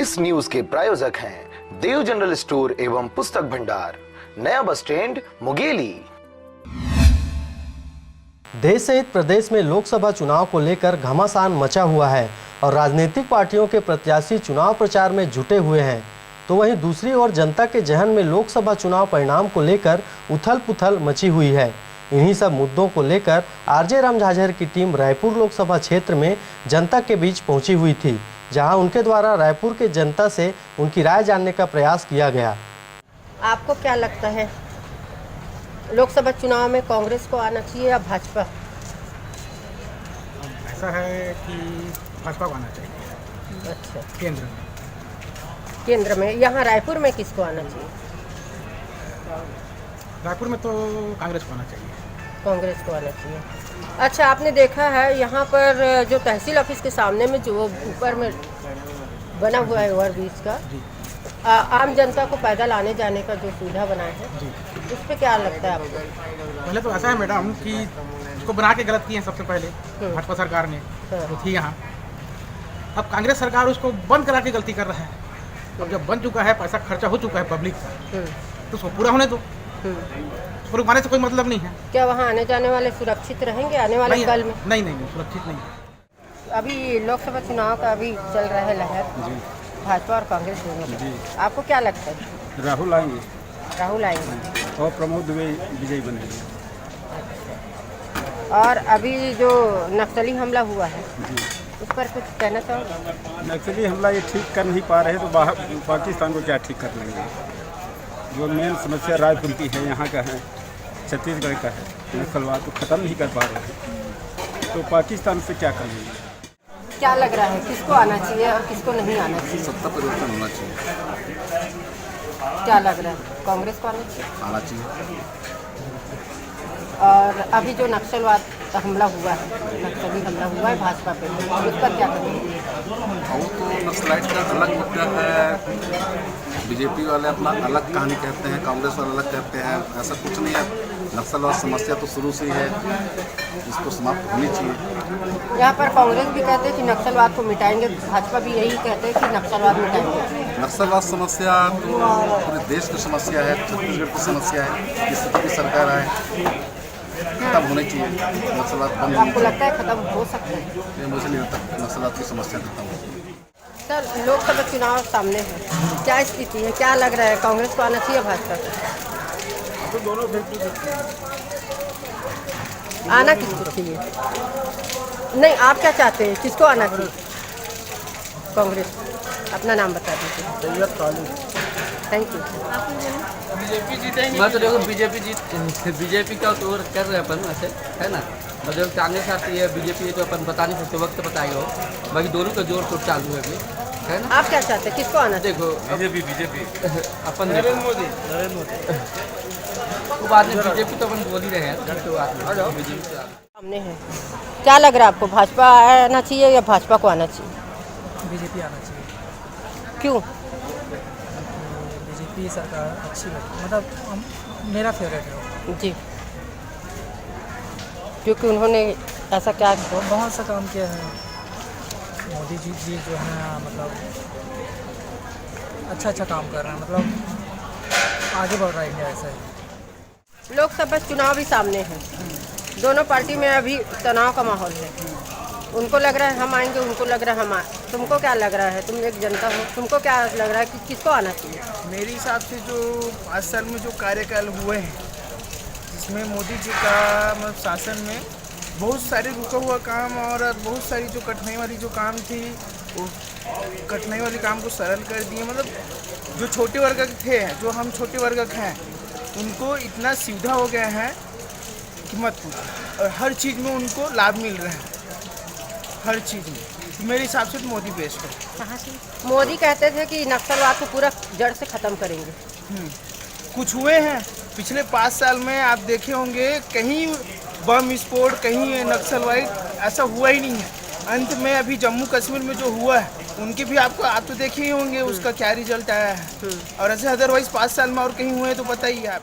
इस न्यूज के प्रायोजक हैं देव जनरल स्टोर एवं पुस्तक भंडार, नया बस स्टैंड, मुंगेली। देश सहित प्रदेश में लोकसभा चुनाव को लेकर घमासान मचा हुआ है और राजनीतिक पार्टियों के प्रत्याशी चुनाव प्रचार में जुटे हुए हैं। तो वहीं दूसरी ओर जनता के जहन में लोकसभा चुनाव परिणाम को लेकर उथल-पुथल मची हुई है। इन्हीं सब मुद्दों को लेकर आरजे राम झाझर की टीम रायपुर लोकसभा क्षेत्र में जनता के बीच पहुंची हुई थी, जहां उनके द्वारा रायपुर के जनता से उनकी राय जानने का प्रयास किया गया। आपको क्या लगता है, लोकसभा चुनाव में कांग्रेस को आना चाहिए या भाजपा? ऐसा है कि भाजपा को आना चाहिए। अच्छा, केंद्र में यहाँ रायपुर में किसको आना चाहिए? रायपुर में तो कांग्रेस को आना चाहिए। कांग्रेस को आना चाहिए। अच्छा, आपने देखा है यहाँ पर जो तहसील ऑफिस के सामने में जो ऊपर में बना हुआ है ओवरब्रिज का, आम जनता को पैदल आने जाने का जो सुविधा बनाया है, उस पर क्या लगता है आपको? पहले तो ऐसा है मैडम कि उसको बना के गलत किए हैं सबसे पहले भाजपा सरकार ने जो थी यहाँ। अब कांग्रेस सरकार उसको बंद करा के गलती कर रहा है। अब जब बन चुका है, पैसा खर्चा हो चुका है पब्लिक का, तो उसको पूरा होने दो। उसको रुकवाने से कोई मतलब नहीं है। क्या वहाँ आने जाने वाले सुरक्षित रहेंगे आने वाले कल में? नहीं, सुरक्षित नहीं। अभी लोकसभा चुनाव का अभी चल रहा है लहर, भाजपा और कांग्रेस दोनों का। आपको क्या लगता है? राहुल आएंगे राहुल और प्रमोद दुबे विजयी बनेंगे। और अभी जो नक्सली हमला हुआ है, उस पर कुछ कहना चाहोगे? नक्सली हमला ये ठीक कर नहीं पा रहे तो बाहर पाकिस्तान को क्या ठीक कर लेंगे। जो मेन समस्या रायपुर की है, यहाँ का है, छत्तीसगढ़ का है, नक्सलवाद को ख़त्म नहीं कर पा रहे हैं, तो पाकिस्तान से क्या कर लेंगे। क्या लग रहा है, किसको आना चाहिए और किसको नहीं आना चाहिए? सत्ता परिवर्तन होना चाहिए। क्या लग रहा है, कांग्रेस को आना चाहिए? और अभी जो नक्सलवाद हमला हुआ है, नक्सली हमला हुआ है भाजपा पे, उस पर क्या करेंगे? वो तो नक्सलाइट का अलग मुद्दा है। बीजेपी वाले अपना अलग कहानी कहते हैं, कांग्रेस वाले अलग कहते हैं। ऐसा कुछ नहीं है। नक्सलवाद समस्या तो शुरू से ही है, इसको समाप्त होनी चाहिए। यहाँ पर कांग्रेस भी कहते हैं कि नक्सलवाद को मिटाएंगे, भाजपा भी यही कहते हैं कि नक्सलवाद मिटाएंगे। नक्सलवाद समस्या तो पूरे देश की समस्या है, छत्तीसगढ़ की समस्या है। किसी की सरकार आए, खत्म होनी चाहिए नक्सलवाद बंद। आपको लगता है खत्म हो सकता है? मुझे नहीं लगता नक्सलवाद की समस्या खत्म हो। सर, लोकसभा चुनाव सामने है, क्या स्थिति है, क्या लग रहा है, कांग्रेस को आना चाहिए भाजपा को? तो दोनों आना किसको चाहिए? नहीं, आप क्या चाहते हैं, किसको आना चाहिए? कांग्रेस। अपना नाम बता दीजिए। Thank you. बीजेपी जीतेंगे। मैं तो देखो बीजेपी का तो कर रहे अपन वैसे, है ना। और जब कांग्रेस आती है, बीजेपी तो अपन बता नहीं सकते, वक्त बताएगा वो। बाकी दोनों का जोर शोर चालू है अभी, है ना। आप क्या चाहते हैं, किसको आना? देखो बीजेपी अपन नरेंद्र मोदी वो बाद में बीजेपी तो अपन बोल ही रहे हैं। बीजेपी सामने है, क्या लग रहा है आपको, भाजपा आना चाहिए या भाजपा को आना चाहिए? बीजेपी आना चाहिए। क्यों? बीजेपी सरकार अच्छी लगती, मतलब मेरा फेवरेट है जी, क्योंकि उन्होंने ऐसा क्या बहुत सा काम किया है। मोदी जी जो है, मतलब अच्छा काम कर रहे हैं, मतलब आगे बढ़ रहा है इंडिया। ऐसा है। लोकसभा चुनाव भी सामने है, दोनों पार्टी में अभी तनाव का माहौल है। उनको लग रहा है हम आएंगे, उनको लग रहा है हम आए। तुमको क्या लग रहा है, तुम एक जनता हो, तुमको क्या लग रहा है कि किसको आना चाहिए? मेरे हिसाब से जो 5 साल में जो कार्यकाल हुए हैं, जिसमें मोदी जी का मतलब शासन में बहुत सारे रुका हुआ काम और बहुत सारी जो कठिनाई वाली जो काम थी, वो कठिनाई वाली काम को सरल कर दिए। मतलब जो छोटे वर्ग थे, जो हम छोटे वर्ग हैं, उनको इतना सुविधा हो गया है कि मत पूछो। और हर चीज़ में उनको लाभ मिल रहा है, हर चीज़ में। तो मेरे हिसाब से तो मोदी बेस्ट है। कहाँ से? मोदी कहते थे कि नक्सलवाद को पूरा जड़ से ख़त्म करेंगे। कुछ हुए हैं पिछले 5 साल में, आप देखे होंगे कहीं बम विस्फोट, कहीं नक्सलवाद, ऐसा हुआ ही नहीं है। अंत में अभी जम्मू कश्मीर में जो हुआ है, उनके भी आप तो देखे ही होंगे उसका क्या रिजल्ट आया है। और ऐसे अदरवाइज 5 साल में और कहीं हुए तो बताइए आप।